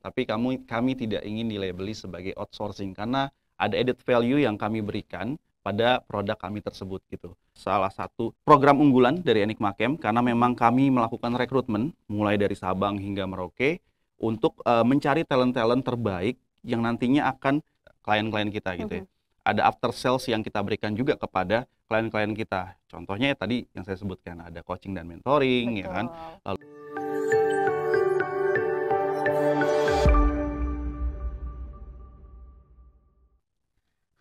Tapi kami tidak ingin dilabeli sebagai outsourcing karena ada added value yang kami berikan pada produk kami tersebut gitu. Salah satu program unggulan dari Enigma Camp karena memang kami melakukan rekrutmen mulai dari Sabang hingga Merauke untuk mencari talent-talent terbaik yang nantinya akan klien-klien kita gitu ya. Ada after sales yang kita berikan juga kepada klien-klien kita. Contohnya ya tadi yang saya sebutkan ada coaching dan mentoring. Betul. Ya kan. Lalu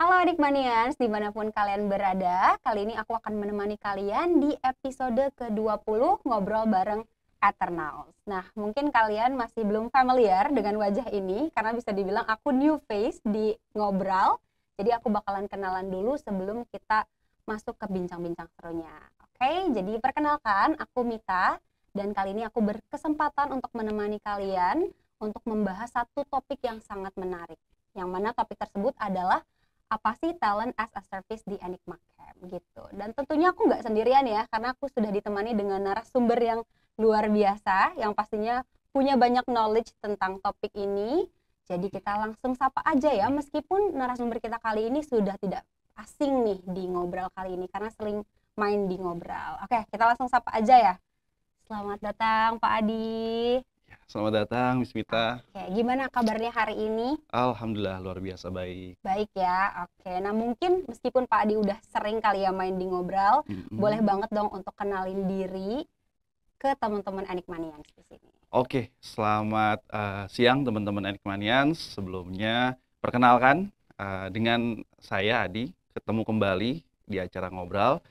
halo Adikmanians, dimanapun kalian berada, kali ini aku akan menemani kalian di episode ke-20 Ngobrol Bareng Eternals. Nah, mungkin kalian masih belum familiar dengan wajah ini, karena bisa dibilang aku new face di Ngobrol. Jadi aku bakalan kenalan dulu sebelum kita masuk ke bincang-bincang serunya. Oke, jadi perkenalkan, aku Mita, dan kali ini aku berkesempatan untuk menemani kalian untuk membahas satu topik yang sangat menarik. Yang mana topik tersebut adalah apa sih talent as a service di Enigma Camp gitu. Dan tentunya aku nggak sendirian ya, karena aku sudah ditemani dengan narasumber yang luar biasa, yang pastinya punya banyak knowledge tentang topik ini. Jadi kita langsung sapa aja ya, meskipun narasumber kita kali ini sudah tidak asing nih di Ngobrol kali ini, karena sering main di Ngobrol. Oke, kita langsung sapa aja ya. Selamat datang Pak Adi. Selamat datang Miss Mita. Oke, gimana kabarnya hari ini? Alhamdulillah luar biasa baik. Baik ya, oke. Nah mungkin meskipun Pak Adi udah sering kali ya main di Ngobrol, boleh banget dong untuk kenalin diri ke teman-teman Enigmanians di sini. Oke, selamat siang teman-teman Enigmanians. Sebelumnya perkenalkan dengan saya Adi, ketemu kembali di acara Ngobrol.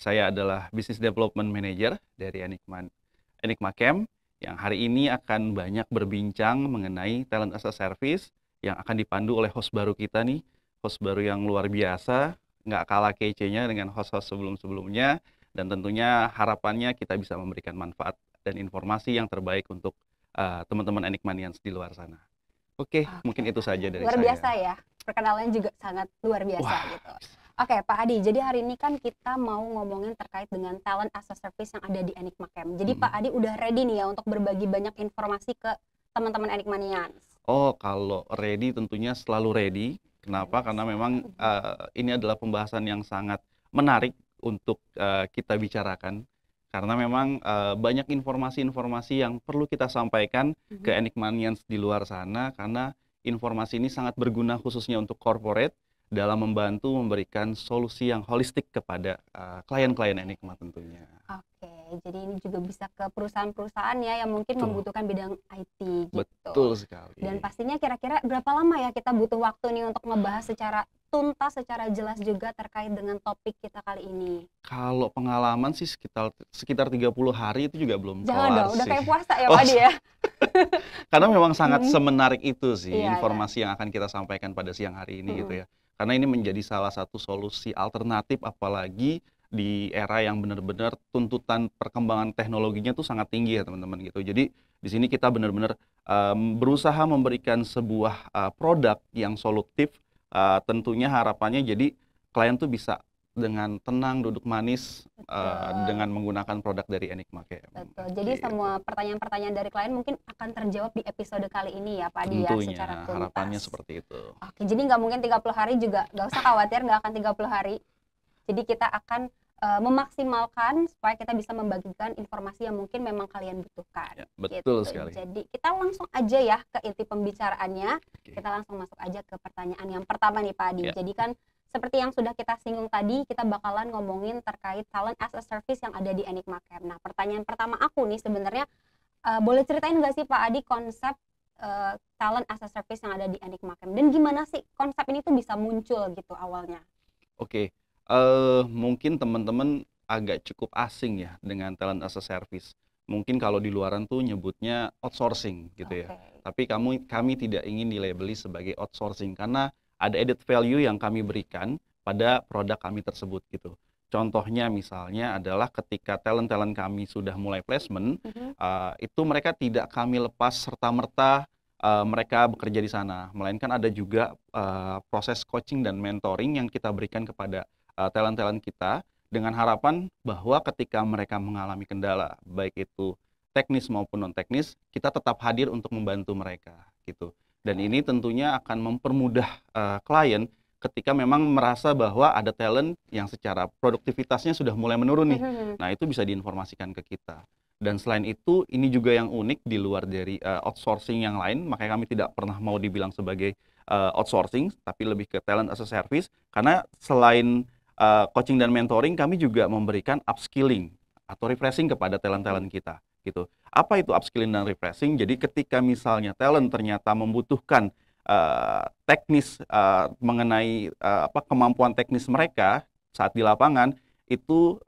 Saya adalah Business Development Manager dari Enigma Camp, yang hari ini akan banyak berbincang mengenai talent as a service yang akan dipandu oleh host baru kita nih, host baru yang luar biasa, nggak kalah kece-nya dengan host-host sebelum-sebelumnya, dan tentunya harapannya kita bisa memberikan manfaat dan informasi yang terbaik untuk teman-teman Enigmanians di luar sana. Oke, mungkin itu saja dari luar saya. Luar biasa ya, perkenalannya juga sangat luar biasa. Wah, gitu. Oke, Pak Adi, jadi hari ini kan kita mau ngomongin terkait dengan talent as a service yang ada di Enigma Camp. Jadi Pak Adi udah ready nih ya untuk berbagi banyak informasi ke teman-teman Enigmanians? Oh, kalau ready tentunya selalu ready. Kenapa? Karena memang ini adalah pembahasan yang sangat menarik untuk kita bicarakan. Karena memang banyak informasi-informasi yang perlu kita sampaikan ke Enigmanians di luar sana. Karena informasi ini sangat berguna khususnya untuk corporate dalam membantu memberikan solusi yang holistik kepada klien-klien Enigma tentunya. Oke, jadi ini juga bisa ke perusahaan-perusahaan ya yang mungkin membutuhkan bidang IT gitu. Betul sekali. Dan pastinya kira-kira berapa lama ya kita butuh waktu nih untuk ngebahas secara tuntas, secara jelas juga terkait dengan topik kita kali ini? Kalau pengalaman sih sekitar 30 hari itu juga belum kelar. Jangan dong, udah kayak puasa ya Pak Adi ya? Karena memang sangat semenarik itu sih informasi yang akan kita sampaikan pada siang hari ini gitu ya. Karena ini menjadi salah satu solusi alternatif, apalagi di era yang benar-benar tuntutan perkembangan teknologinya tuh sangat tinggi ya teman-teman gitu. Jadi di sini kita benar-benar berusaha memberikan sebuah produk yang solutif, tentunya harapannya jadi klien tuh bisa dengan tenang duduk manis dengan menggunakan produk dari Enigma Camp. Betul. Jadi semua pertanyaan-pertanyaan dari klien mungkin akan terjawab di episode kali ini ya Pak Adi ya, secara tuntas. Harapannya seperti itu. Oke, jadi nggak mungkin 30 hari juga, nggak usah khawatir, nggak akan 30 hari. Jadi kita akan memaksimalkan supaya kita bisa membagikan informasi yang mungkin memang kalian butuhkan. Ya, betul gitu. sekali. Jadi kita langsung aja ya ke inti pembicaraannya. Kita langsung masuk aja ke pertanyaan yang pertama nih Pak Adi. Ya. Jadi kan seperti yang sudah kita singgung tadi, kita bakalan ngomongin terkait talent as a service yang ada di Enigma Camp. Nah, pertanyaan pertama aku nih sebenarnya, boleh ceritain nggak sih Pak Adi konsep talent as a service yang ada di Enigma Camp? Dan gimana sih konsep ini tuh bisa muncul gitu awalnya? Oke, mungkin teman-teman agak cukup asing ya dengan talent as a service. Mungkin kalau di luaran tuh nyebutnya outsourcing gitu ya. Tapi kami tidak ingin dilabeli sebagai outsourcing karena ada added value yang kami berikan pada produk kami tersebut gitu. Contohnya misalnya adalah ketika talent-talent kami sudah mulai placement, itu mereka tidak kami lepas serta-merta mereka bekerja di sana. Melainkan ada juga proses coaching dan mentoring yang kita berikan kepada talent-talent kita dengan harapan bahwa ketika mereka mengalami kendala, baik itu teknis maupun non teknis, kita tetap hadir untuk membantu mereka gitu. Dan ini tentunya akan mempermudah klien ketika memang merasa bahwa ada talent yang secara produktivitasnya sudah mulai menurun nih. Nah, itu bisa diinformasikan ke kita. Dan selain itu, ini juga yang unik di luar dari outsourcing yang lain, makanya kami tidak pernah mau dibilang sebagai outsourcing, tapi lebih ke talent as a service, karena selain coaching dan mentoring, kami juga memberikan upskilling atau refreshing kepada talent-talent kita gitu. Apa itu upskilling dan refreshing? Jadi ketika misalnya talent ternyata membutuhkan teknis mengenai kemampuan teknis mereka saat di lapangan, itu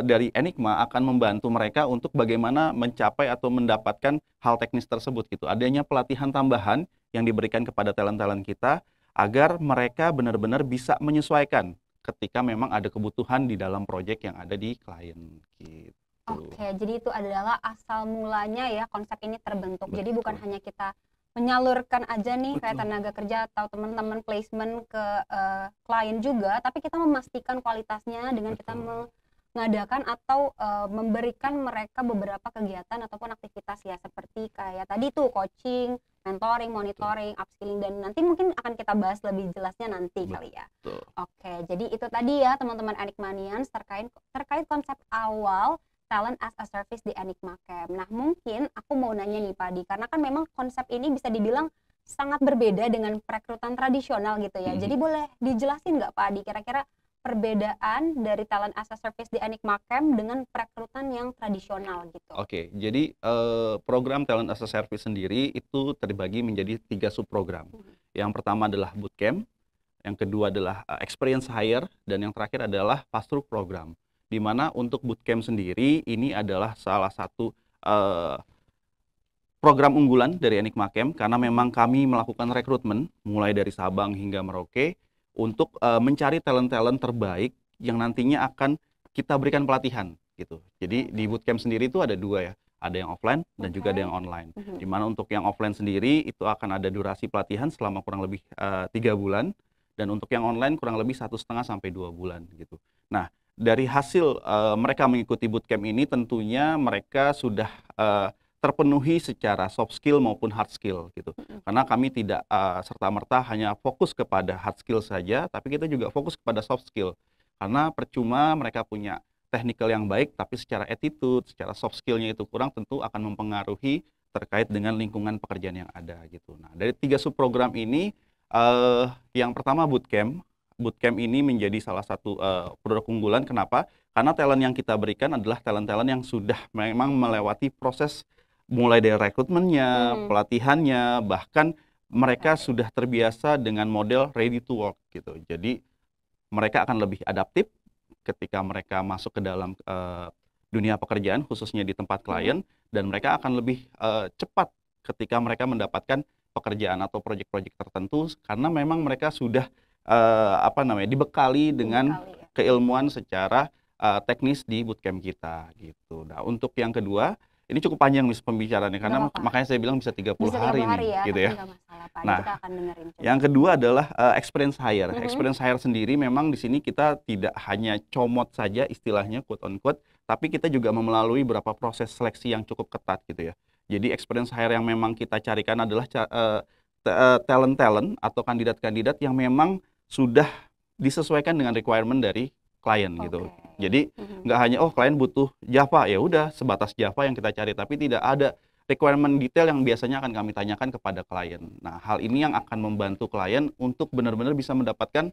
dari Enigma akan membantu mereka untuk bagaimana mencapai atau mendapatkan hal teknis tersebut gitu. Adanya pelatihan tambahan yang diberikan kepada talent-talent kita agar mereka benar-benar bisa menyesuaikan ketika memang ada kebutuhan di dalam proyek yang ada di klien gitu. Oke, jadi itu adalah asal mulanya ya konsep ini terbentuk. Betul. Jadi bukan hanya kita menyalurkan aja nih kayak Betul. tenaga kerja atau teman-teman placement ke klien juga, tapi kita memastikan kualitasnya dengan kita Betul. mengadakan atau memberikan mereka beberapa kegiatan ataupun aktivitas ya seperti kayak tadi tuh coaching, mentoring, monitoring, upskilling, dan nanti mungkin akan kita bahas lebih jelasnya nanti kali ya. Betul. Oke, jadi itu tadi ya teman-teman Enigmanians terkait konsep awal talent as a service di Enigma Camp. Nah, mungkin aku mau nanya nih Pak Adi, karena kan memang konsep ini bisa dibilang sangat berbeda dengan perekrutan tradisional gitu ya. Jadi boleh dijelasin nggak Pak Adi kira-kira perbedaan dari talent as a service di Enigma Camp dengan perekrutan yang tradisional gitu? Oke, jadi program talent as a service sendiri itu terbagi menjadi 3 subprogram. Yang pertama adalah bootcamp, yang kedua adalah experience hire, dan yang terakhir adalah pass-through program. Di mana untuk bootcamp sendiri ini adalah salah satu program unggulan dari Enigma Camp karena memang kami melakukan rekrutmen mulai dari Sabang hingga Merauke untuk mencari talent-talent terbaik yang nantinya akan kita berikan pelatihan gitu. Jadi di bootcamp sendiri itu ada 2 ya, ada yang offline dan juga ada yang online. Di mana untuk yang offline sendiri itu akan ada durasi pelatihan selama kurang lebih 3 bulan, dan untuk yang online kurang lebih 1,5 sampai 2 bulan gitu. Nah, dari hasil mereka mengikuti bootcamp ini tentunya mereka sudah terpenuhi secara soft skill maupun hard skill gitu. Karena kami tidak serta-merta hanya fokus kepada hard skill saja, tapi kita juga fokus kepada soft skill. Karena percuma mereka punya technical yang baik, tapi secara attitude, secara soft skillnya itu kurang, tentu akan mempengaruhi terkait dengan lingkungan pekerjaan yang ada gitu. Nah, dari 3 subprogram ini, yang pertama bootcamp. Bootcamp ini menjadi salah satu produk unggulan. Kenapa? Karena talent yang kita berikan adalah talent-talent yang sudah memang melewati proses mulai dari rekrutmennya, pelatihannya, bahkan mereka sudah terbiasa dengan model ready to work gitu. Jadi mereka akan lebih adaptif ketika mereka masuk ke dalam dunia pekerjaan, khususnya di tempat klien, dan mereka akan lebih cepat ketika mereka mendapatkan pekerjaan atau proyek-proyek tertentu karena memang mereka sudah dibekali dengan keilmuan secara teknis di bootcamp kita gitu. Nah, untuk yang kedua, ini cukup panjang nih pembicaraannya karena makanya saya bilang bisa 30 hari nih ya, gitu ya. Masalah, Pak. Nah, kita akan dengerin coba. Yang kedua adalah experience hire. Experience hire sendiri memang di sini kita tidak hanya comot saja istilahnya quote on quote, tapi kita juga melalui beberapa proses seleksi yang cukup ketat gitu ya. Jadi experience hire yang memang kita carikan adalah talent-talent atau kandidat-kandidat yang memang sudah disesuaikan dengan requirement dari klien gitu. Jadi nggak hanya klien butuh Java, ya udah sebatas Java yang kita cari, tapi tidak ada requirement detail yang biasanya akan kami tanyakan kepada klien. Nah, hal ini yang akan membantu klien untuk benar-benar bisa mendapatkan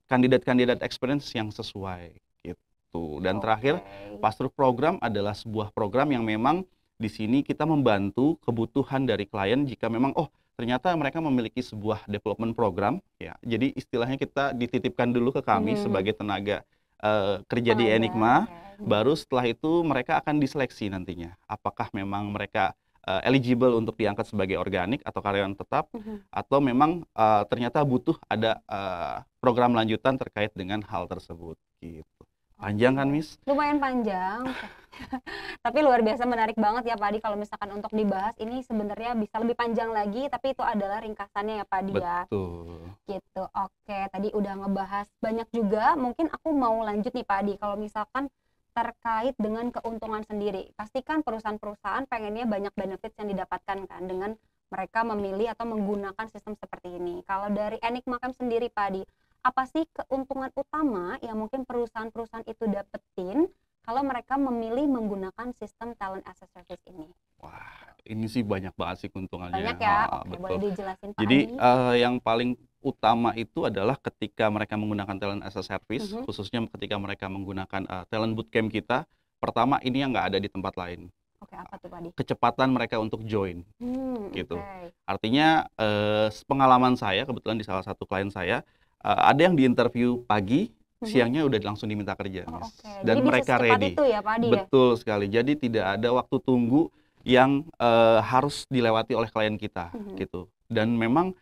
kandidat-kandidat experience yang sesuai gitu. Dan terakhir, pass-through program adalah sebuah program yang memang di sini kita membantu kebutuhan dari klien jika memang ternyata mereka memiliki sebuah development program ya. Jadi istilahnya kita dititipkan dulu ke kami sebagai tenaga kerja di Enigma, baru setelah itu mereka akan diseleksi nantinya. Apakah memang mereka eligible untuk diangkat sebagai organik atau karyawan tetap, atau memang ternyata butuh ada program lanjutan terkait dengan hal tersebut gitu. Panjang kan, Miss? Lumayan panjang. Tapi luar biasa menarik banget ya Pak Adi, kalau misalkan untuk dibahas ini sebenarnya bisa lebih panjang lagi, tapi itu adalah ringkasannya ya Pak Adi ya. Betul. Gitu. Oke, tadi udah ngebahas banyak juga, mungkin aku mau lanjut nih Pak Adi, kalau misalkan terkait dengan keuntungan sendiri. Pastikan perusahaan-perusahaan pengennya banyak benefits yang didapatkan kan dengan mereka memilih atau menggunakan sistem seperti ini. Kalau dari Enigma Camp sendiri Pak Adi, apa sih keuntungan utama yang mungkin perusahaan-perusahaan itu dapetin kalau mereka memilih menggunakan sistem talent as a service ini? Wah, ini sih banyak banget sih keuntungannya. Banyak ya? Oke, Betul. boleh dijelasin Pak Jadi Adi? yang paling utama itu adalah ketika mereka menggunakan talent as a service, Mhm. khususnya ketika mereka menggunakan talent bootcamp kita. Pertama, ini yang nggak ada di tempat lain, Oke, apa tuh Pak Adi? kecepatan mereka untuk join gitu. Oke. Artinya pengalaman saya kebetulan di salah satu klien saya, ada yang diinterview pagi, Mhm. siangnya udah langsung diminta kerja, Oh, Miss. oke. Dan Jadi bisa mereka secepat ready. itu ya Pak Adi ya? Betul sekali. Jadi tidak ada waktu tunggu yang harus dilewati oleh klien kita Mhm. gitu. Dan memang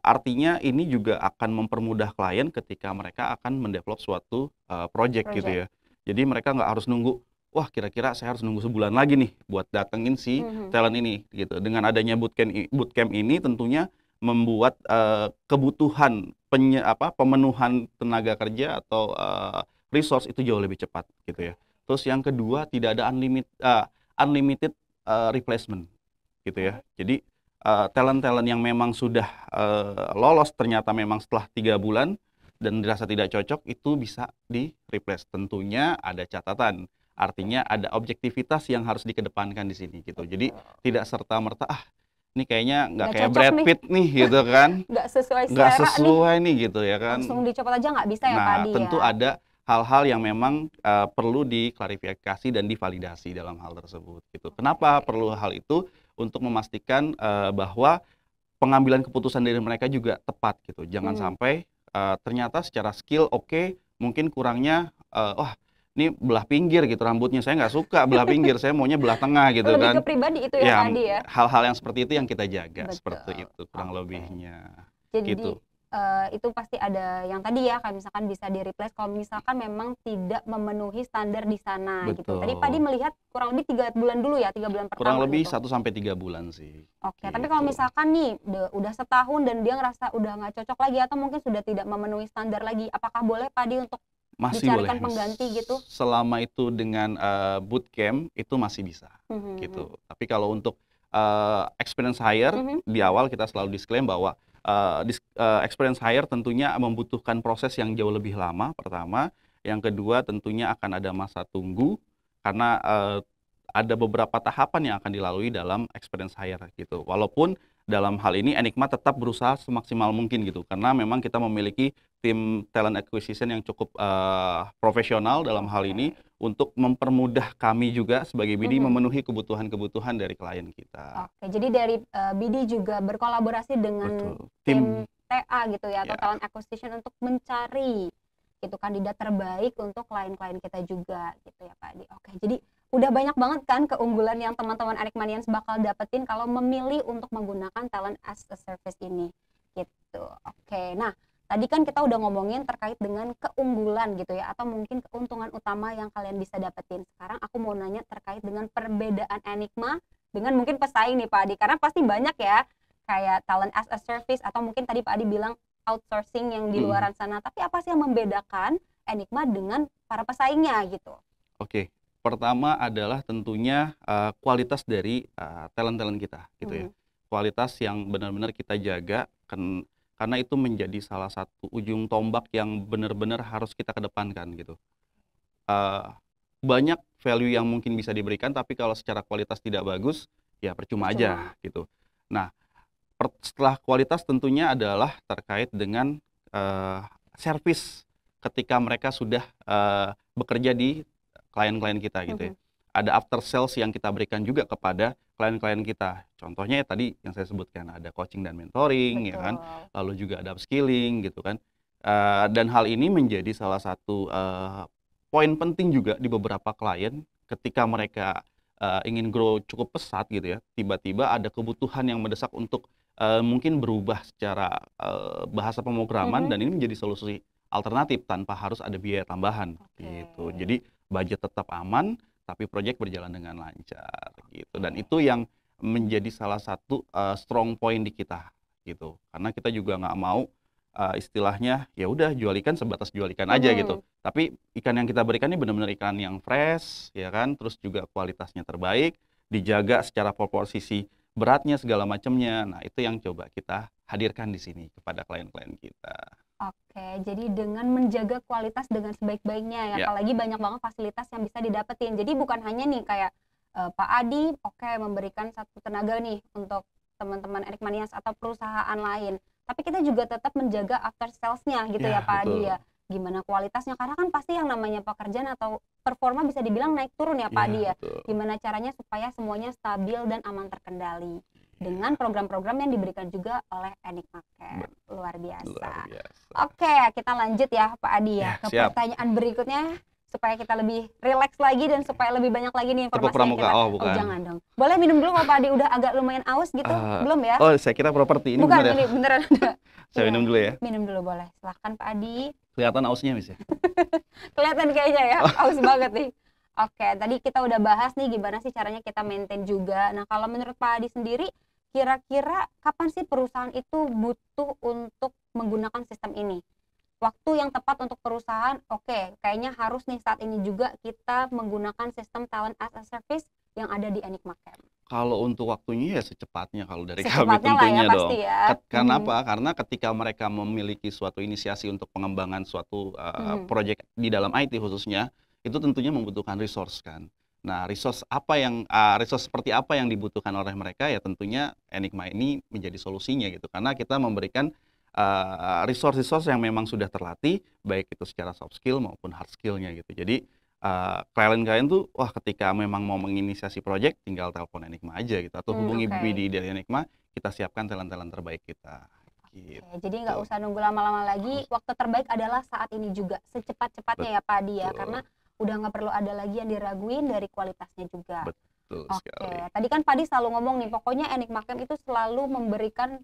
artinya ini juga akan mempermudah klien ketika mereka akan mendevelop suatu project gitu ya. Jadi mereka nggak harus nunggu, wah kira-kira saya harus nunggu sebulan lagi nih buat datengin si Mhm. talent ini gitu. Dengan adanya bootcamp ini tentunya membuat kebutuhan pemenuhan tenaga kerja atau resource itu jauh lebih cepat gitu ya. Terus yang kedua, tidak ada unlimited replacement gitu ya. Jadi talent-talent yang memang sudah lolos ternyata memang setelah 3 bulan dan dirasa tidak cocok, itu bisa di-replace. Tentunya ada catatan, artinya ada objektivitas yang harus dikedepankan di sini gitu. Jadi tidak serta-merta, ini kayaknya nggak Nggak kayak cocok Brad nih. Pitt nih gitu kan, Nggak sesuai nggak selera nih, sesuai nih gitu ya kan. langsung dicopot aja nggak bisa ya Pak Nah, Adi tentu ya? ada hal-hal yang memang perlu diklarifikasi dan divalidasi dalam hal tersebut gitu. Kenapa Oke. perlu hal itu? Untuk memastikan bahwa pengambilan keputusan dari mereka juga tepat gitu. Jangan sampai ternyata secara skill oke, mungkin kurangnya wah ini belah pinggir gitu rambutnya, saya nggak suka belah pinggir, saya maunya belah tengah gitu Lebih ke kan. pribadi itu ya Ya, Pak Adi ya? hal-hal yang seperti itu yang kita jaga, seperti Betul. itu kurang Oke. lebihnya Jadi gitu. itu pasti ada yang tadi ya, kayak misalkan bisa di-replace kalau misalkan memang tidak memenuhi standar di sana gitu. Tadi Pak Adi Betul. melihat kurang lebih 3 bulan dulu ya, 3 bulan Kurang pertama lebih gitu? 1 sampai 3 bulan sih, Oke, tapi kalau gitu. misalkan nih udah setahun dan dia ngerasa udah nggak cocok lagi atau mungkin sudah tidak memenuhi standar lagi, apakah boleh Pak Adi untuk Masih boleh, dicarikan Miss. pengganti gitu? Selama itu dengan bootcamp itu masih bisa Mhm. gitu. Tapi kalau untuk experience hire Mhm. di awal kita selalu disclaim bahwa experience hire tentunya membutuhkan proses yang jauh lebih lama pertama. Yang kedua tentunya akan ada masa tunggu karena ada beberapa tahapan yang akan dilalui dalam experience hire gitu. Walaupun dalam hal ini Enigma tetap berusaha semaksimal mungkin gitu, karena memang kita memiliki tim talent acquisition yang cukup profesional dalam hal ini untuk mempermudah kami juga sebagai BD Mhm. memenuhi kebutuhan-kebutuhan dari klien kita. Oke, jadi dari BD juga berkolaborasi dengan Betul. tim TA gitu ya, atau Ya. talent acquisition untuk mencari gitu kandidat terbaik untuk klien-klien kita juga gitu ya Pak Adi. Oke, jadi udah banyak banget kan keunggulan yang teman-teman Enigmanians bakal dapetin kalau memilih untuk menggunakan talent as a service ini gitu. Oke, nah tadi kan kita udah ngomongin terkait dengan keunggulan gitu ya, atau mungkin keuntungan utama yang kalian bisa dapetin. Sekarang aku mau nanya terkait dengan perbedaan Enigma dengan mungkin pesaing nih Pak Adi, karena pasti banyak ya kayak talent as a service atau mungkin tadi Pak Adi bilang outsourcing yang di luaran sana. Tapi apa sih yang membedakan Enigma dengan para pesaingnya gitu? Oke, pertama adalah tentunya kualitas dari talent-talent kita gitu ya. Kualitas yang benar-benar kita jaga karena itu menjadi salah satu ujung tombak yang benar-benar harus kita kedepankan gitu. Banyak value yang mungkin bisa diberikan, tapi kalau secara kualitas tidak bagus, ya percuma aja gitu. Nah, setelah kualitas tentunya adalah terkait dengan service ketika mereka sudah bekerja di klien-klien kita gitu ya. Ada after sales yang kita berikan juga kepada klien-klien kita. Contohnya ya tadi yang saya sebutkan, ada coaching dan mentoring ya kan, lalu juga ada upskilling gitu kan. Dan hal ini menjadi salah satu poin penting juga di beberapa klien ketika mereka ingin grow cukup pesat gitu ya. Tiba-tiba ada kebutuhan yang mendesak untuk mungkin berubah secara bahasa pemrograman dan ini menjadi solusi alternatif tanpa harus ada biaya tambahan gitu. Jadi budget tetap aman tapi proyek berjalan dengan lancar gitu. Dan itu yang menjadi salah satu strong point di kita gitu. Karena kita juga nggak mau istilahnya ya udah jual ikan sebatas jual ikan aja gitu. Tapi ikan yang kita berikan ini benar-benar ikan yang fresh, ya kan, terus juga kualitasnya terbaik, dijaga secara proporsi beratnya segala macamnya. Nah, itu yang coba kita hadirkan di sini kepada klien-klien kita. Oke, jadi dengan menjaga kualitas dengan sebaik-baiknya ya, Ya. apalagi banyak banget fasilitas yang bisa didapetin. Jadi bukan hanya nih kayak Pak Adi, memberikan satu tenaga nih untuk teman-teman Erikmanias atau perusahaan lain. Tapi kita juga tetap menjaga after sales-nya gitu ya Ya, Pak Adi betul. ya. Gimana kualitasnya, karena kan pasti yang namanya pekerjaan atau performa bisa dibilang naik turun ya Pak Ya, Adi ya. betul. Gimana caranya supaya semuanya stabil dan aman terkendali. Dengan program-program yang diberikan juga oleh Enigma Camp. Luar biasa. Luar biasa. Oke, kita lanjut ya Pak Adi Ya, ke siap. pertanyaan berikutnya supaya kita lebih rileks lagi dan supaya lebih banyak lagi nih Tepuk informasi yang pramuka. kita. Oh, bukan. jangan dong. Boleh minum dulu kalau Pak Adi udah agak lumayan aus gitu? Belum ya? Oh, saya kira properti ini Bukan, bener ya. ini beneran ada. Saya Iya. minum dulu ya. Minum dulu boleh. Silahkan Pak Adi. Kelihatan ausnya, Miss ya. Kelihatan kayaknya ya, aus banget nih. Oke, tadi kita udah bahas nih gimana sih caranya kita maintain juga. Nah, kalau menurut Pak Adi sendiri, kira-kira kapan sih perusahaan itu butuh untuk menggunakan sistem ini? Waktu yang tepat untuk perusahaan, oke, kayaknya harus nih saat ini juga kita menggunakan sistem talent as a service yang ada di Enigma Camp. Kalau untuk waktunya ya secepatnya kalau dari kami Secepatnya lah ya tentunya dong. pasti ya. Karena apa? Karena ketika mereka memiliki suatu inisiasi untuk pengembangan suatu proyek di dalam IT khususnya, itu tentunya membutuhkan resource kan. Nah, resource seperti apa yang dibutuhkan oleh mereka ya tentunya Enigma ini menjadi solusinya gitu. Karena kita memberikan resource yang memang sudah terlatih, baik itu secara soft skill maupun hard skill-nya gitu. Jadi klien-klien tuh, wah ketika memang mau menginisiasi project, tinggal telepon Enigma aja gitu. Atau hubungi BD dari Enigma, kita siapkan talent-talent terbaik kita. Gitu. Oke, jadi nggak usah nunggu lama-lama lagi, waktu terbaik adalah saat ini juga, secepat-cepatnya ya Pak Adi ya, karena udah nggak perlu ada lagi yang diraguin dari kualitasnya juga. Betul sekali. Tadi kan Pak Adi selalu ngomong nih, pokoknya Enigma Camp itu selalu memberikan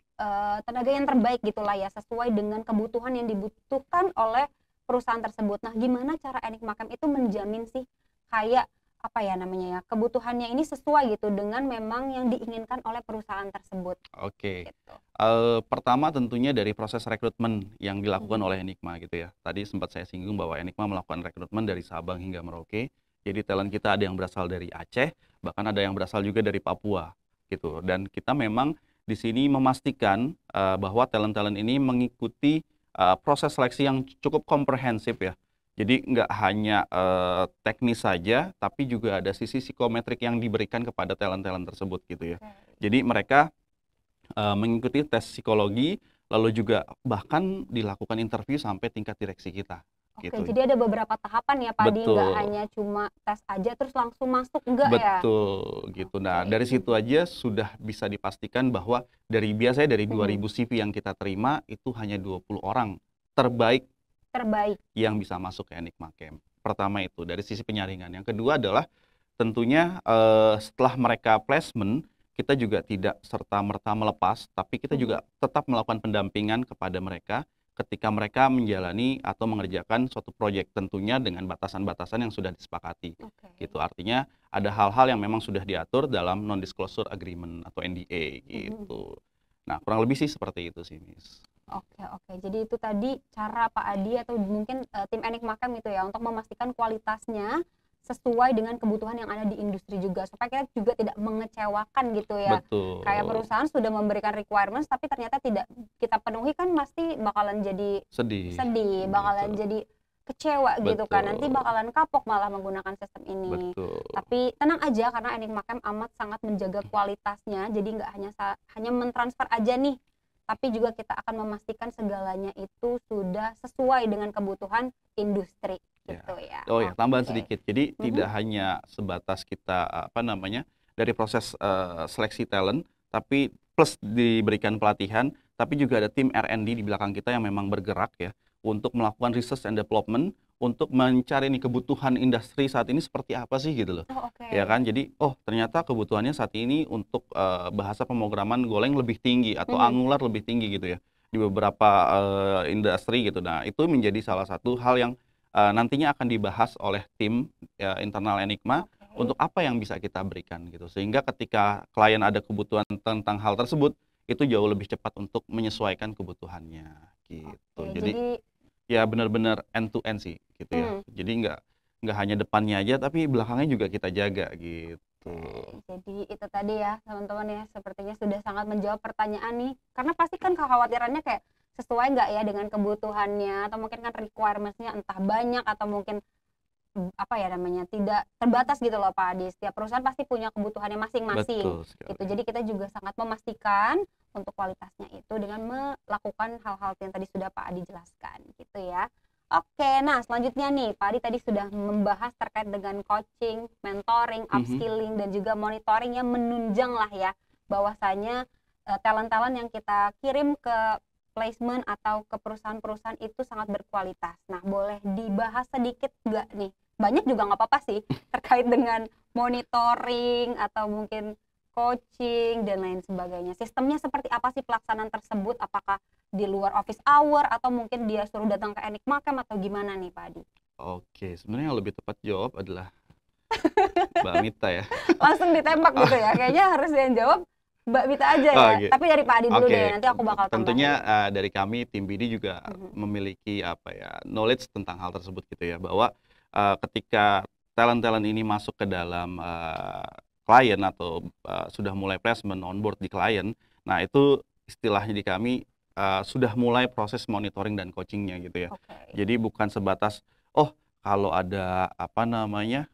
tenaga yang terbaik gitulah ya, sesuai dengan kebutuhan yang dibutuhkan oleh perusahaan tersebut. Nah, gimana cara Enigma Camp itu menjamin sih kayak apa ya namanya ya, kebutuhannya ini sesuai gitu dengan memang yang diinginkan oleh perusahaan tersebut. Oke. Gitu. Pertama tentunya dari proses rekrutmen yang dilakukan oleh Enigma gitu ya. Tadi sempat saya singgung bahwa Enigma melakukan rekrutmen dari Sabang hingga Merauke. Jadi talent kita ada yang berasal dari Aceh, bahkan ada yang berasal juga dari Papua gitu. Dan kita memang di sini memastikan bahwa talent-talent ini mengikuti proses seleksi yang cukup komprehensif ya. Jadi nggak hanya teknis saja, tapi juga ada sisi psikometrik yang diberikan kepada talent-talent tersebut gitu ya. Jadi mereka mengikuti tes psikologi, lalu juga bahkan dilakukan interview sampai tingkat direksi kita. Oke, Gitu. jadi ada beberapa tahapan ya Pak Adi, nggak Betul. hanya cuma tes aja terus langsung masuk, enggak ya? Betul, gitu. Nah, Oke. dari situ aja sudah bisa dipastikan bahwa biasanya dari 2000 CV yang kita terima, itu hanya 20 orang terbaik yang bisa masuk ke Enigma Camp. Pertama itu dari sisi penyaringan. Yang kedua adalah tentunya setelah mereka placement, kita juga tidak serta-merta melepas, tapi kita juga tetap melakukan pendampingan kepada mereka ketika mereka menjalani atau mengerjakan suatu proyek, tentunya dengan batasan-batasan yang sudah disepakati. Gitu. Artinya ada hal-hal yang memang sudah diatur dalam non-disclosure agreement atau NDA gitu. Nah, kurang lebih sih seperti itu sih, Miss. Oke. Jadi itu tadi cara Pak Adi atau mungkin tim Enigma Camp itu ya untuk memastikan kualitasnya sesuai dengan kebutuhan yang ada di industri juga, supaya kita juga tidak mengecewakan gitu ya. Betul. Kayak perusahaan sudah memberikan requirements tapi ternyata tidak kita penuhi, kan pasti bakalan jadi sedih, bakalan jadi kecewa gitu kan, nanti bakalan kapok malah menggunakan sistem ini. Betul. Tapi tenang aja karena Enigma Camp amat sangat menjaga kualitasnya, jadi nggak hanya mentransfer aja nih, tapi juga kita akan memastikan segalanya itu sudah sesuai dengan kebutuhan industri gitu ya. Oh ya, tambahan sedikit. Jadi tidak hanya sebatas kita dari proses seleksi talent, tapi plus diberikan pelatihan, tapi juga ada tim R&D di belakang kita yang memang bergerak ya untuk melakukan research and development untuk mencari nih kebutuhan industri saat ini seperti apa sih gitu loh. Ya kan, jadi ternyata kebutuhannya saat ini untuk bahasa pemrograman Golang lebih tinggi atau Angular lebih tinggi gitu ya di beberapa industri gitu. Nah, itu menjadi salah satu hal yang nantinya akan dibahas oleh tim internal Enigma untuk apa yang bisa kita berikan gitu. Sehingga ketika klien ada kebutuhan tentang hal tersebut, itu jauh lebih cepat untuk menyesuaikan kebutuhannya gitu. Oke, Jadi ya benar-benar end to end sih gitu ya. Jadi nggak hanya depannya aja tapi belakangnya juga kita jaga gitu. Jadi itu tadi ya teman-teman ya, sepertinya sudah sangat menjawab pertanyaan nih. Karena pasti kan kekhawatirannya kayak sesuai nggak ya dengan kebutuhannya, atau mungkin kan requirements-nya entah banyak atau mungkin apa ya namanya, tidak terbatas gitu loh Pak Adi. Setiap perusahaan pasti punya kebutuhannya masing-masing Betul sekali. gitu. Jadi kita juga sangat memastikan untuk kualitasnya itu dengan melakukan hal-hal yang tadi sudah Pak Adi jelaskan gitu ya. Oke, nah selanjutnya nih Pak Adi tadi sudah membahas terkait dengan coaching, mentoring, upskilling dan juga monitoring yang menunjang lah ya, bahwasanya talent-talent yang kita kirim ke placement atau ke perusahaan-perusahaan itu sangat berkualitas. Nah, boleh dibahas sedikit nggak nih? Banyak juga nggak apa-apa sih terkait dengan monitoring atau mungkin coaching dan lain sebagainya. Sistemnya seperti apa sih pelaksanaan tersebut? Apakah di luar office hour atau mungkin dia suruh datang ke Enigma Camp atau gimana nih Pak Adi? Oke, sebenarnya yang lebih tepat jawab adalah Mbak Mita ya. Langsung ditembak gitu ya? Kayaknya harus yang jawab Mbak Mita aja ya. Oke. Tapi dari Pak Adi dulu Oke, deh, nanti aku bakal tentunya tambahin. dari kami tim BD juga memiliki apa ya, knowledge tentang hal tersebut gitu ya, bahwa ketika talent-talent ini masuk ke dalam klien atau sudah mulai placement on board di klien, nah itu istilahnya di kami sudah mulai proses monitoring dan coachingnya gitu ya. Oke. Jadi bukan sebatas oh kalau ada apa namanya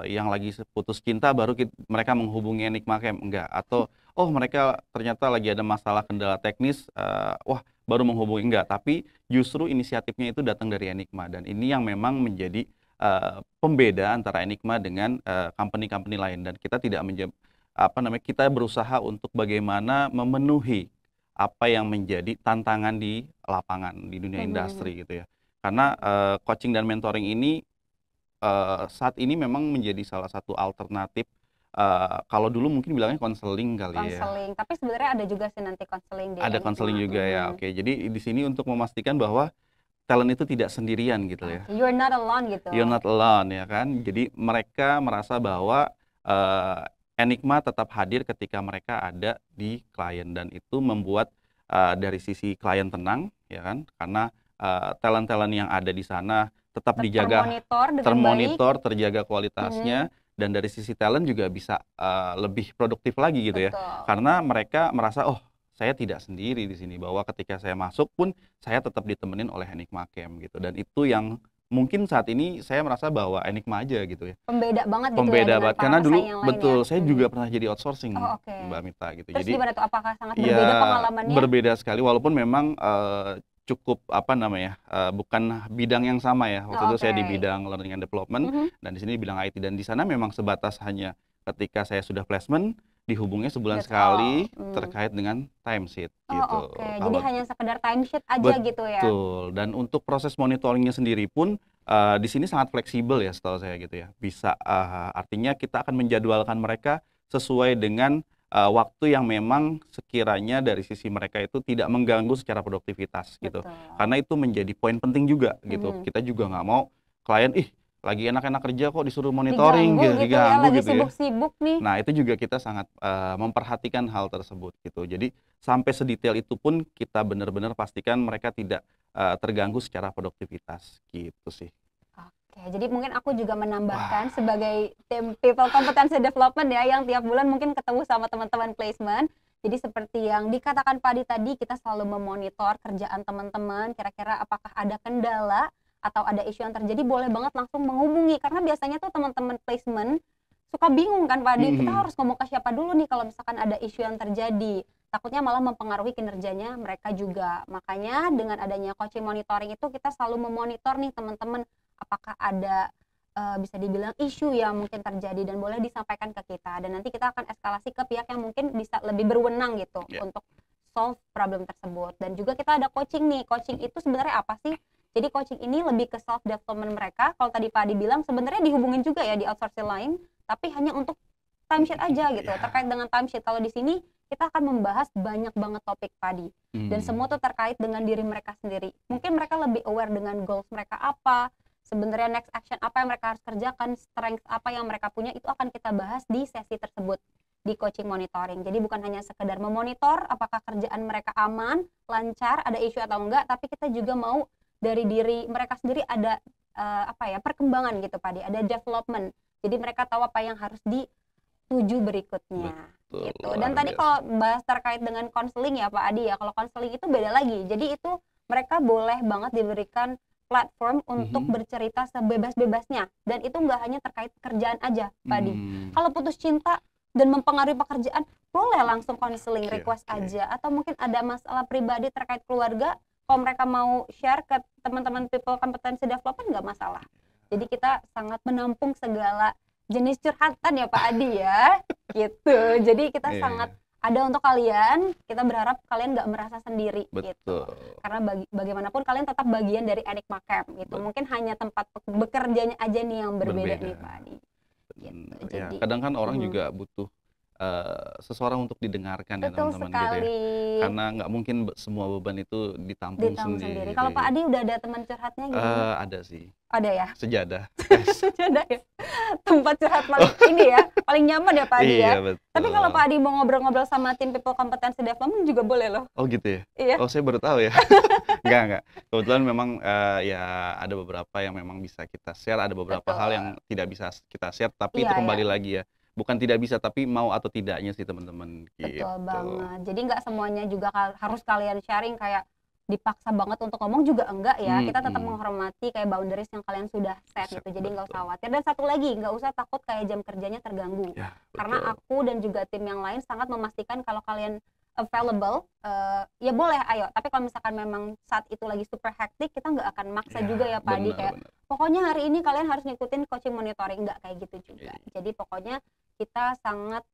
yang lagi putus cinta baru mereka menghubungi Enigma Camp, enggak, atau oh mereka ternyata lagi ada masalah kendala teknis, wah baru menghubungi, enggak, tapi justru inisiatifnya itu datang dari Enigma dan ini yang memang menjadi pembeda antara Enigma dengan company-company lain dan kita tidak apa namanya, kita berusaha untuk bagaimana memenuhi apa yang menjadi tantangan di lapangan di dunia industri gitu ya. Karena coaching dan mentoring ini saat ini memang menjadi salah satu alternatif. Kalau dulu mungkin bilangnya konseling kali ya. Konseling, tapi sebenarnya ada juga sih nanti konseling di Ada Enigma. konseling juga ya. Oke, jadi di sini untuk memastikan bahwa talent itu tidak sendirian gitu ya. You're not alone gitu. You're not alone ya kan. Jadi mereka merasa bahwa Enigma tetap hadir ketika mereka ada di klien dan itu membuat dari sisi klien tenang ya kan, karena talent-talent yang ada di sana tetap dijaga, termonitor, terjaga kualitasnya, dan dari sisi talent juga bisa lebih produktif lagi gitu ya. Karena mereka merasa oh saya tidak sendiri di sini, bahwa ketika saya masuk pun saya tetap ditemenin oleh Enigma Camp gitu, dan itu yang mungkin saat ini saya merasa bahwa Enigma aja gitu ya. Pembeda banget gitu Pembeda ya banget, karena dulu betul saya juga pernah jadi outsourcing Mbak Mita gitu. Terus Jadi gimana tuh, apakah sangat ya berbeda pengalamannya? berbeda sekali, walaupun memang cukup apa namanya, bukan bidang yang sama ya. Waktu itu saya di bidang learning and development dan di sini di bidang IT, dan di sana memang sebatas hanya ketika saya sudah placement dihubungnya sebulan sekali terkait dengan timesheet gitu. Jadi hanya sekedar timesheet aja gitu ya. Betul. Dan untuk proses monitoringnya sendiri pun di sini sangat fleksibel ya setahu saya gitu ya. Bisa artinya kita akan menjadwalkan mereka sesuai dengan waktu yang memang sekiranya dari sisi mereka itu tidak mengganggu secara produktivitas gitu. Karena itu menjadi poin penting juga gitu. Kita juga nggak mau klien lagi enak-enak kerja kok disuruh monitoring gitu, diganggu lagi gitu ya. Sibuk-sibuk nih. Nah itu juga kita sangat memperhatikan hal tersebut gitu. Jadi sampai sedetail itu pun kita benar-benar pastikan mereka tidak terganggu secara produktivitas gitu sih. Oke, jadi mungkin aku juga menambahkan sebagai tim People Competency Development ya, yang tiap bulan mungkin ketemu sama teman-teman placement. Jadi seperti yang dikatakan Pak Adi tadi, kita selalu memonitor kerjaan teman-teman, kira-kira apakah ada kendala atau ada isu yang terjadi, boleh banget langsung menghubungi. Karena biasanya tuh teman-teman placement suka bingung kan Pak Adi, kita harus ngomong ke siapa dulu nih kalau misalkan ada isu yang terjadi. Takutnya malah mempengaruhi kinerjanya mereka juga. Makanya dengan adanya coaching monitoring itu kita selalu memonitor nih teman-teman, apakah ada bisa dibilang isu yang mungkin terjadi dan boleh disampaikan ke kita. Dan nanti kita akan eskalasi ke pihak yang mungkin bisa lebih berwenang gitu untuk solve problem tersebut. Dan juga kita ada coaching nih. Coaching itu sebenarnya apa sih? Jadi coaching ini lebih ke self development mereka. Kalau tadi Pak Adi bilang sebenarnya dihubungin juga ya di outsourcing lain, tapi hanya untuk timesheet aja gitu. Terkait dengan timesheet, kalau di sini kita akan membahas banyak banget topik Pak Adi. Dan semua tuh terkait dengan diri mereka sendiri. Mungkin mereka lebih aware dengan goals mereka apa, sebenarnya next action apa yang mereka harus kerjakan, strength apa yang mereka punya, itu akan kita bahas di sesi tersebut. di coaching monitoring. Jadi bukan hanya sekedar memonitor apakah kerjaan mereka aman, lancar, ada isu atau enggak, tapi kita juga mau dari diri mereka sendiri ada perkembangan gitu Pak Adi, ada development. Jadi mereka tahu apa yang harus dituju berikutnya. Betul, Gitu. Dan luar tadi biasa. kalau bahas terkait dengan konseling ya Pak Adi ya, kalau konseling itu beda lagi. Jadi itu mereka boleh banget diberikan platform untuk bercerita sebebas-bebasnya, dan itu nggak hanya terkait kerjaan aja Pak Adi. Kalau putus cinta dan mempengaruhi pekerjaan, boleh langsung konseling request aja, atau mungkin ada masalah pribadi terkait keluarga, kalau mereka mau share ke teman-teman people competency development nggak masalah. Jadi kita sangat menampung segala jenis curhatan ya Pak Adi ya, gitu. Jadi kita sangat ada untuk kalian, kita berharap kalian nggak merasa sendiri. Betul. Gitu. Karena bagaimanapun kalian tetap bagian dari Enigma Camp gitu. Mungkin hanya tempat bekerjanya aja nih yang berbeda. Nih Pak Adi. Gitu. Ya, Jadi, kadang kan orang juga butuh seseorang untuk didengarkan ya betul teman-teman sekali. gitu ya. Karena nggak mungkin semua beban itu ditampung sendiri. Kalau Pak Adi udah ada teman curhatnya gimana? Ada sih. Ada ya? Sejadah. Sejadah ya? Tempat curhat paling ini ya, paling nyaman ya Pak Adi ya? Iya, betul. Tapi kalau Pak Adi mau ngobrol-ngobrol sama tim people competency development juga boleh loh. Oh gitu ya? Iya. Oh saya baru tahu ya. Enggak. Kebetulan memang ya ada beberapa yang memang bisa kita share, ada beberapa hal yang tidak bisa kita share, tapi itu kembali lagi ya. Bukan tidak bisa, tapi mau atau tidaknya sih teman-teman. Gitu. Betul banget. Jadi nggak semuanya juga harus kalian sharing kayak dipaksa banget untuk ngomong juga enggak ya. Kita tetap menghormati kayak boundaries yang kalian sudah set gitu. Jadi nggak usah khawatir. Dan satu lagi, nggak usah takut kayak jam kerjanya terganggu. Ya, karena aku dan juga tim yang lain sangat memastikan kalau kalian available, ya boleh ayo. Tapi kalau misalkan memang saat itu lagi super hektik, kita nggak akan maksa juga ya Pak Adi kayak pokoknya hari ini kalian harus ngikutin coaching monitoring, nggak kayak gitu juga. Jadi pokoknya kita sangat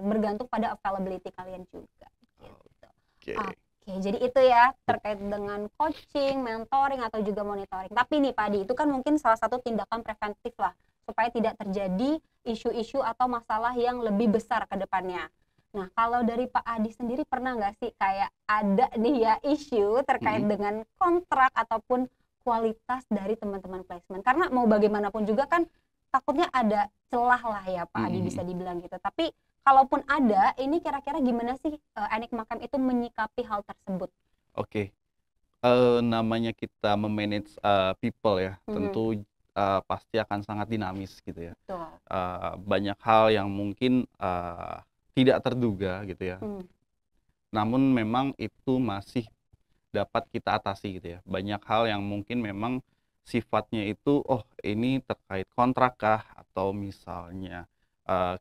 bergantung pada availability kalian juga. Gitu. Oke, jadi itu ya terkait dengan coaching, mentoring atau juga monitoring. Tapi nih Pak Adi, itu kan mungkin salah satu tindakan preventif lah supaya tidak terjadi isu-isu atau masalah yang lebih besar ke depannya. Nah, kalau dari Pak Adi sendiri pernah nggak sih kayak ada nih ya isu terkait dengan kontrak ataupun kualitas dari teman-teman placement? Karena mau bagaimanapun juga kan takutnya ada celah lah ya Pak Adi bisa dibilang gitu. Tapi kalaupun ada, ini kira-kira gimana sih Enigma Camp itu menyikapi hal tersebut? Oke. Namanya kita memanage people ya, tentu pasti akan sangat dinamis gitu ya. Banyak hal yang mungkin tidak terduga gitu ya. Namun memang itu masih dapat kita atasi gitu ya. Banyak hal yang mungkin memang sifatnya itu ini terkait kontrak kah atau misalnya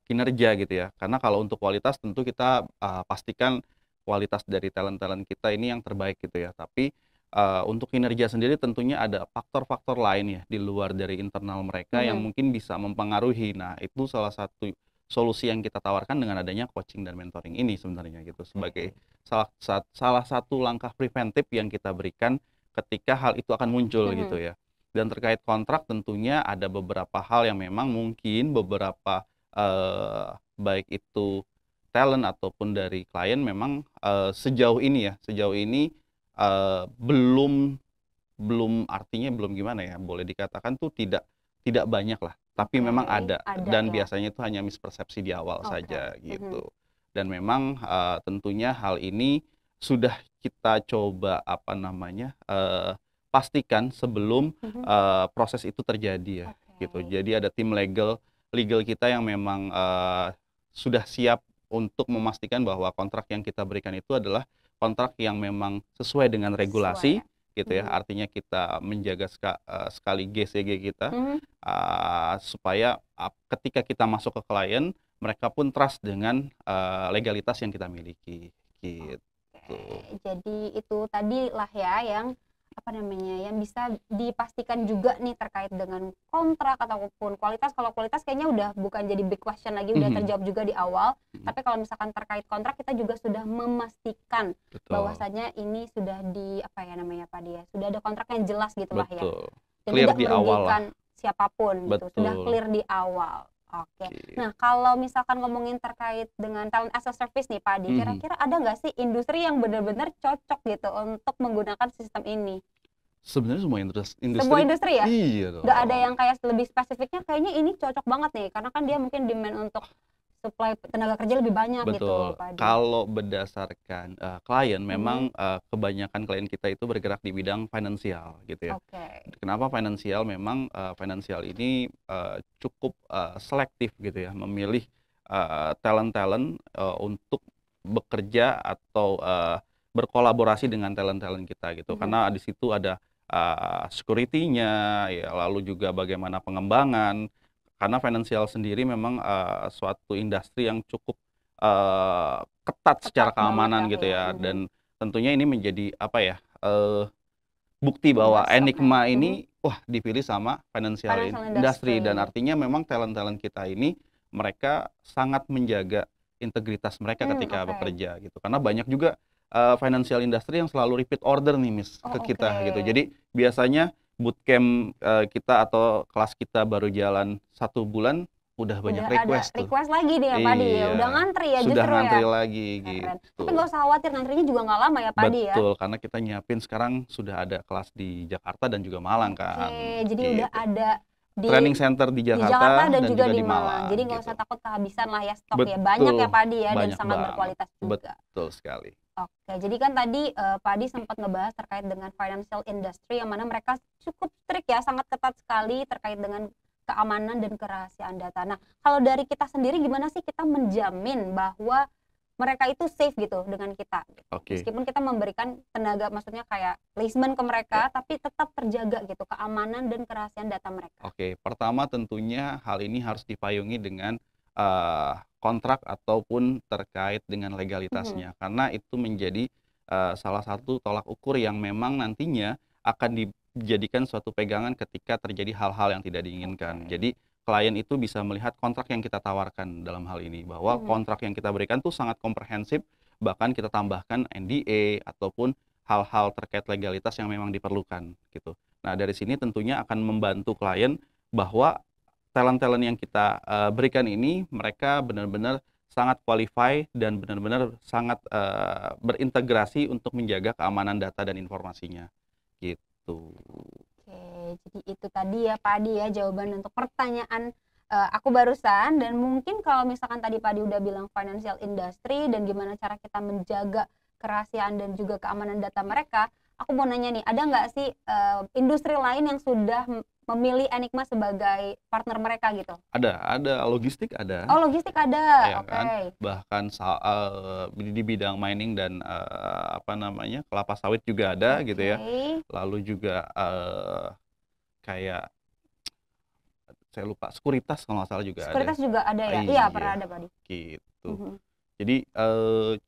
kinerja gitu ya. Karena kalau untuk kualitas tentu kita pastikan kualitas dari talent-talent kita ini yang terbaik gitu ya. Tapi untuk kinerja sendiri tentunya ada faktor-faktor lain ya di luar dari internal mereka yang mungkin bisa mempengaruhi. Nah, itu salah satu solusi yang kita tawarkan dengan adanya coaching dan mentoring ini sebenarnya gitu, sebagai salah satu langkah preventif yang kita berikan ketika hal itu akan muncul gitu ya. Dan terkait kontrak tentunya ada beberapa hal yang memang mungkin beberapa baik itu talent ataupun dari klien memang sejauh ini belum artinya belum gimana ya, boleh dikatakan tuh tidak banyak lah, tapi memang ada dan ya. Biasanya itu hanya mispersepsi di awal saja gitu. Dan memang tentunya hal ini sudah kita coba pastikan sebelum proses itu terjadi ya gitu. Jadi ada tim legal kita yang memang sudah siap untuk memastikan bahwa kontrak yang kita berikan itu adalah kontrak yang memang sesuai dengan regulasi gitu ya. Artinya kita menjaga sekali GCG kita supaya ketika kita masuk ke klien, mereka pun trust dengan legalitas yang kita miliki gitu. Jadi itu tadi lah ya yang yang bisa dipastikan juga nih terkait dengan kontrak ataupun kualitas. Kalau kualitas kayaknya udah bukan jadi big question lagi, udah terjawab juga di awal. Tapi kalau misalkan terkait kontrak, kita juga sudah memastikan bahwasanya ini sudah Pak Dia, sudah ada kontrak yang jelas gitu lah ya. Dan clear tidak di awal merugikan siapapun gitu, sudah clear di awal. Nah, kalau misalkan ngomongin terkait dengan talent as a service nih Pak Adi, kira-kira ada nggak sih industri yang benar-benar cocok gitu untuk menggunakan sistem ini? Sebenarnya semua industri ya? Iya dong. Nggak ada yang kayak lebih spesifiknya kayaknya ini cocok banget nih, karena kan dia mungkin demand untuk supply tenaga kerja lebih banyak gitu Betul. Pak Adi. Kalau berdasarkan klien, memang kebanyakan klien kita itu bergerak di bidang finansial gitu ya. Oke. Kenapa finansial? Memang finansial ini cukup selektif gitu ya, memilih talent-talent untuk bekerja atau berkolaborasi dengan talent-talent kita gitu. Karena di situ ada security-nya, ya, lalu juga bagaimana pengembangan. Karena finansial sendiri memang suatu industri yang cukup ketat secara Ketat banget keamanan ya, gitu iya. ya, dan tentunya ini menjadi apa ya, bukti bahwa Plus ya. Enigma ini wah dipilih sama financial Financial industry, dan industry. artinya memang talent-talent kita ini mereka sangat menjaga integritas mereka ketika Oke. bekerja gitu. Karena banyak juga financial industry yang selalu repeat order nih Miss Oh, ke kita gitu. oke. Jadi biasanya bootcamp kita atau kelas kita baru jalan 1 bulan udah banyak Udah ada request tuh. request lagi nih ya Pak Adi ya, Iya, udah ngantri ya sudah justru ngantri ya. lagi Keren. gitu. Tapi nggak usah khawatir, ngantrinya juga nggak lama ya Pak Adi ya. Betul, karena kita nyiapin sekarang sudah ada kelas di Jakarta dan juga Malang kan, Oke, jadi udah gitu. ada di Training center di Jakarta dan juga di Malang. Malang Jadi nggak gitu. usah takut kehabisan lah ya stok ya. Banyak ya Betul, Pak Adi ya, dan banyak sangat banget. berkualitas juga. Betul sekali. Oke, jadi kan tadi Pak Adi sempat ngebahas terkait dengan financial industry yang mana mereka cukup strict ya, sangat ketat sekali terkait dengan keamanan dan kerahasiaan data. Nah, kalau dari kita sendiri gimana sih kita menjamin bahwa mereka itu safe gitu dengan kita? Oke. Meskipun kita memberikan tenaga, maksudnya kayak placement ke mereka, tapi tetap terjaga gitu keamanan dan kerahasiaan data mereka. Oke, pertama tentunya hal ini harus dipayungi dengan kontrak ataupun terkait dengan legalitasnya, karena itu menjadi salah satu tolak ukur yang memang nantinya akan dijadikan suatu pegangan ketika terjadi hal-hal yang tidak diinginkan. Jadi klien itu bisa melihat kontrak yang kita tawarkan dalam hal ini, bahwa kontrak yang kita berikan tuh sangat komprehensif, bahkan kita tambahkan NDA ataupun hal-hal terkait legalitas yang memang diperlukan gitu. Nah, dari sini tentunya akan membantu klien bahwa talent-talent yang kita berikan ini mereka benar-benar sangat qualify dan benar-benar sangat berintegrasi untuk menjaga keamanan data dan informasinya gitu. Oke, jadi itu tadi ya Pak Adi ya jawaban untuk pertanyaan aku barusan. Dan mungkin kalau misalkan tadi Pak Adi udah bilang financial industry dan gimana cara kita menjaga kerahasiaan dan juga keamanan data mereka, aku mau nanya nih, ada nggak sih industri lain yang sudah memilih Enigma sebagai partner mereka gitu? Ada logistik ada. Oh, logistik ada, Ya oke. kan? Bahkan di bidang mining dan apa namanya, kelapa sawit juga ada gitu ya. Lalu juga kayak saya lupa, sekuritas kalau nggak salah juga ada. Sekuritas juga ada ya? Iya, pernah ada Pak Adi. Gitu. Jadi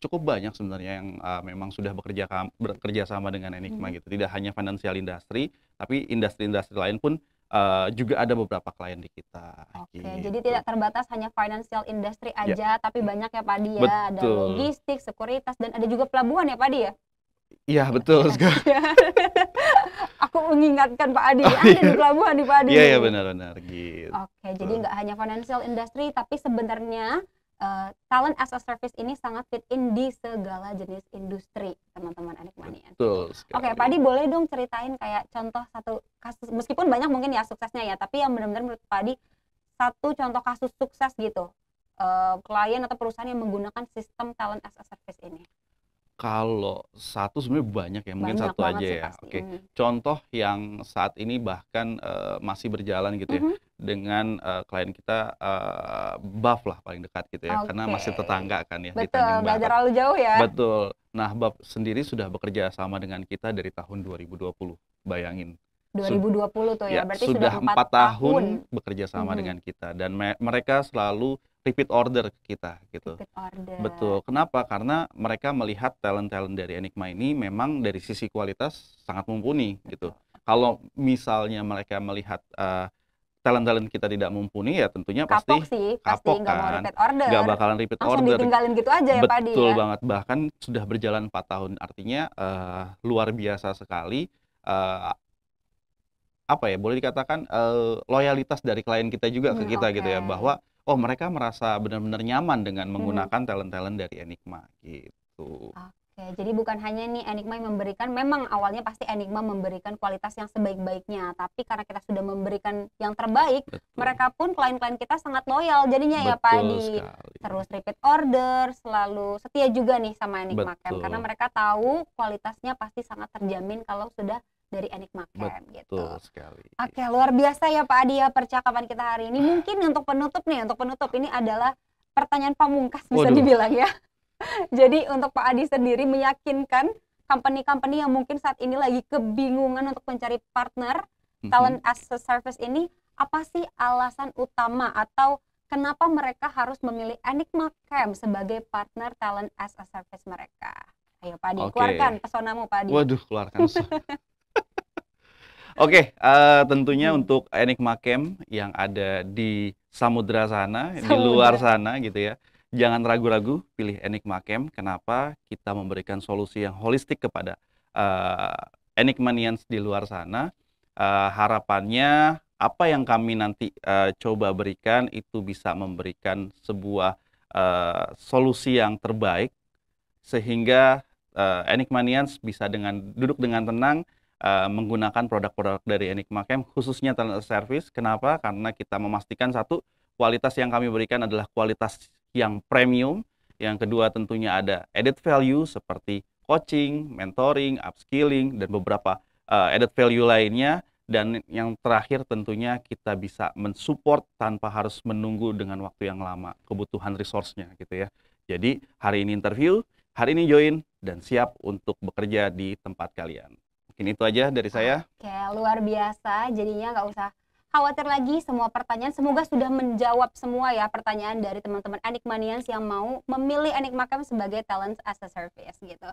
cukup banyak sebenarnya yang memang sudah bekerja sama dengan Enigma gitu. Tidak hanya financial industry, tapi industri-industri lain pun juga ada beberapa klien di kita. Oke, gitu. jadi tidak terbatas hanya financial industry aja, tapi banyak ya Pak Adi ya. Ada Betul. logistik, sekuritas, dan ada juga pelabuhan ya Pak Adi ya? Iya betul sekali. Aku mengingatkan Pak Adi, ada di pelabuhan di Pak Adi. Iya benar-benar gitu. Oke, jadi nggak hanya financial industry, tapi sebenarnya talent as a service ini sangat fit in di segala jenis industri, teman-teman Enigmanian. Betul sekali. Oke, Pak Adi boleh dong ceritain kayak contoh satu kasus, meskipun banyak mungkin ya suksesnya ya, tapi yang benar-benar menurut Pak Adi satu contoh kasus sukses gitu, klien atau perusahaan yang menggunakan sistem talent as a service ini. Kalau satu sebenarnya banyak ya, mungkin Banyak satu banget aja sih ya. pasti. Oke, contoh yang saat ini bahkan masih berjalan gitu ya, dengan klien kita BAF lah paling dekat gitu ya, karena masih tetangga kan ya di Betul, Tanjung nggak Barat. terlalu jauh ya. Betul. Nah, BAF sendiri sudah bekerja sama dengan kita dari tahun 2020, bayangin. 2020 tuh ya, berarti sudah 4 tahun bekerja sama dengan kita, dan mereka selalu repeat order ke kita gitu. Repeat order. Betul. Kenapa? Karena mereka melihat talent-talent dari Enigma ini memang dari sisi kualitas sangat mumpuni gitu. Kalau misalnya mereka melihat talent-talent kita tidak mumpuni, ya tentunya pasti kapok sih, pasti nggak mau repeat order. Nggak bakalan repeat langsung order. Ditinggalin gitu aja ya Pak Adi ya. Betul banget. Bahkan sudah berjalan 4 tahun, artinya luar biasa sekali. Apa ya, boleh dikatakan loyalitas dari klien kita juga ke kita gitu ya, bahwa oh mereka merasa benar-benar nyaman dengan menggunakan talent-talent dari Enigma gitu. Oke, Oke, jadi bukan hanya nih Enigma yang memberikan, memang awalnya pasti Enigma memberikan kualitas yang sebaik-baiknya, tapi karena kita sudah memberikan yang terbaik, Betul. mereka pun klien-klien kita sangat loyal jadinya ya Pak Betul Adi. sekali. Terus repeat order, selalu setia juga nih sama Enigma Camp, karena Betul. mereka tahu kualitasnya pasti sangat terjamin kalau sudah dari Enigma Camp gitu. Betul sekali. Oke, luar biasa ya Pak Adi ya percakapan kita hari ini. Mungkin untuk penutup nih, ini adalah pertanyaan pamungkas bisa Waduh. dibilang ya. Jadi untuk Pak Adi sendiri meyakinkan company-company yang mungkin saat ini lagi kebingungan untuk mencari partner talent as a service ini, apa sih alasan utama atau kenapa mereka harus memilih Enigma Camp sebagai partner talent as a service mereka? Ayo Pak Adi, Oke. keluarkan pesonamu Pak Adi. Waduh, keluarkan. Oke, tentunya untuk Enigma Camp yang ada di samudra sana, di luar sana gitu ya. Jangan ragu-ragu pilih Enigma Camp. Kenapa? Kita memberikan solusi yang holistik kepada Enigmanians di luar sana. Harapannya apa yang kami nanti coba berikan itu bisa memberikan sebuah solusi yang terbaik sehingga Enigmanians bisa duduk dengan tenang menggunakan produk-produk dari Enigma Camp, khususnya talent service. Kenapa? Karena kita memastikan satu, kualitas yang kami berikan adalah kualitas yang premium. Yang kedua tentunya ada added value seperti coaching, mentoring, upskilling, dan beberapa added value lainnya. Dan yang terakhir tentunya kita bisa mensupport tanpa harus menunggu dengan waktu yang lama, kebutuhan resource-nya gitu ya. Jadi hari ini interview, hari ini join, dan siap untuk bekerja di tempat kalian. Mungkin itu aja dari saya. Oke, luar biasa. Jadinya nggak usah khawatir lagi semua pertanyaan. Semoga sudah menjawab semua ya pertanyaan dari teman-teman Enigmanians yang mau memilih Enigma Camp sebagai talent as a service gitu.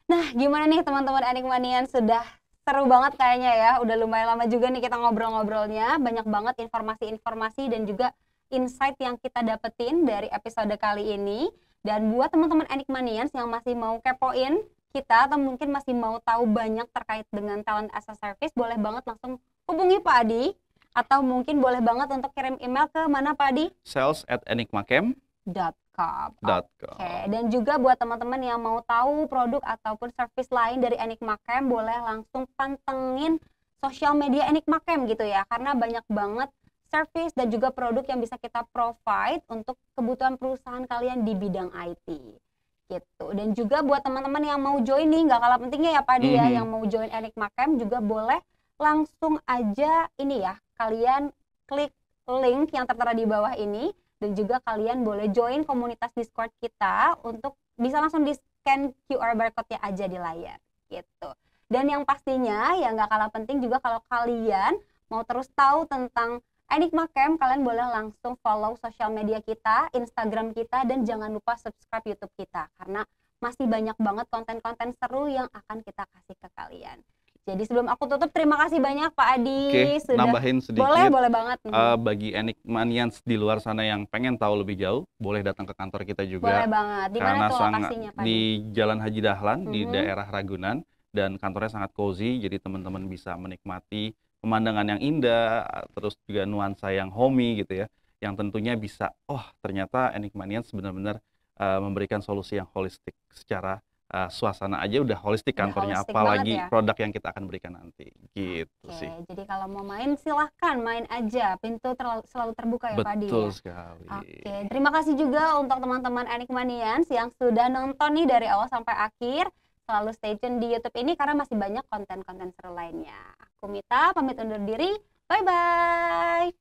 Nah, gimana nih teman-teman Enigmanians? Sudah seru banget kayaknya ya. Udah lumayan lama juga nih kita ngobrol-ngobrolnya. Banyak banget informasi-informasi dan juga insight yang kita dapetin dari episode kali ini. Dan buat teman-teman Enigmanians yang masih mau kepoin kita atau mungkin masih mau tahu banyak terkait dengan talent as a service, boleh banget langsung hubungi Pak Adi, atau mungkin boleh banget untuk kirim email ke mana Pak Adi? sales@enigmacamp.com. Oke, dan juga buat teman-teman yang mau tahu produk ataupun service lain dari Enigma Camp, boleh langsung pantengin sosial media Enigma Camp gitu ya, karena banyak banget service dan juga produk yang bisa kita provide untuk kebutuhan perusahaan kalian di bidang IT gitu. Dan juga buat teman-teman yang mau join nih, nggak kalah pentingnya ya Pak Adi ya, yang mau join Enigma Camp juga boleh langsung aja ini ya, kalian klik link yang tertera di bawah ini, dan juga kalian boleh join komunitas Discord kita untuk bisa langsung di scan QR barcode-nya aja di layar gitu. Dan yang pastinya yang nggak kalah penting juga, kalau kalian mau terus tahu tentang Enigma Camp, kalian boleh langsung follow sosial media kita, Instagram kita, dan jangan lupa subscribe YouTube kita, karena masih banyak banget konten-konten seru yang akan kita kasih ke kalian. Jadi sebelum aku tutup, terima kasih banyak Pak Adi. Oke, sudah nambahin sedikit. Boleh banget. Bagi Enigmanians di luar sana yang pengen tahu lebih jauh, boleh datang ke kantor kita juga. Boleh banget. Di mana tuh lokasinya Pak Adi? Di Jalan Haji Dahlan, di daerah Ragunan, dan kantornya sangat cozy, jadi teman-teman bisa menikmati pemandangan yang indah, terus juga nuansa yang homey gitu ya, yang tentunya bisa, ternyata Enigmanians benar-benar memberikan solusi yang holistik. Secara suasana aja udah holistik kantornya, apalagi ya produk yang kita akan berikan nanti gitu sih. Jadi kalau mau main silahkan main aja, pintu selalu terbuka ya Pak Adi. Betul sekali. Oke, terima kasih juga untuk teman-teman Enigmanians yang sudah nonton nih dari awal sampai akhir. Selalu stay tune di YouTube ini karena masih banyak konten-konten seru lainnya. Aku Mita, pamit undur diri. Bye-bye.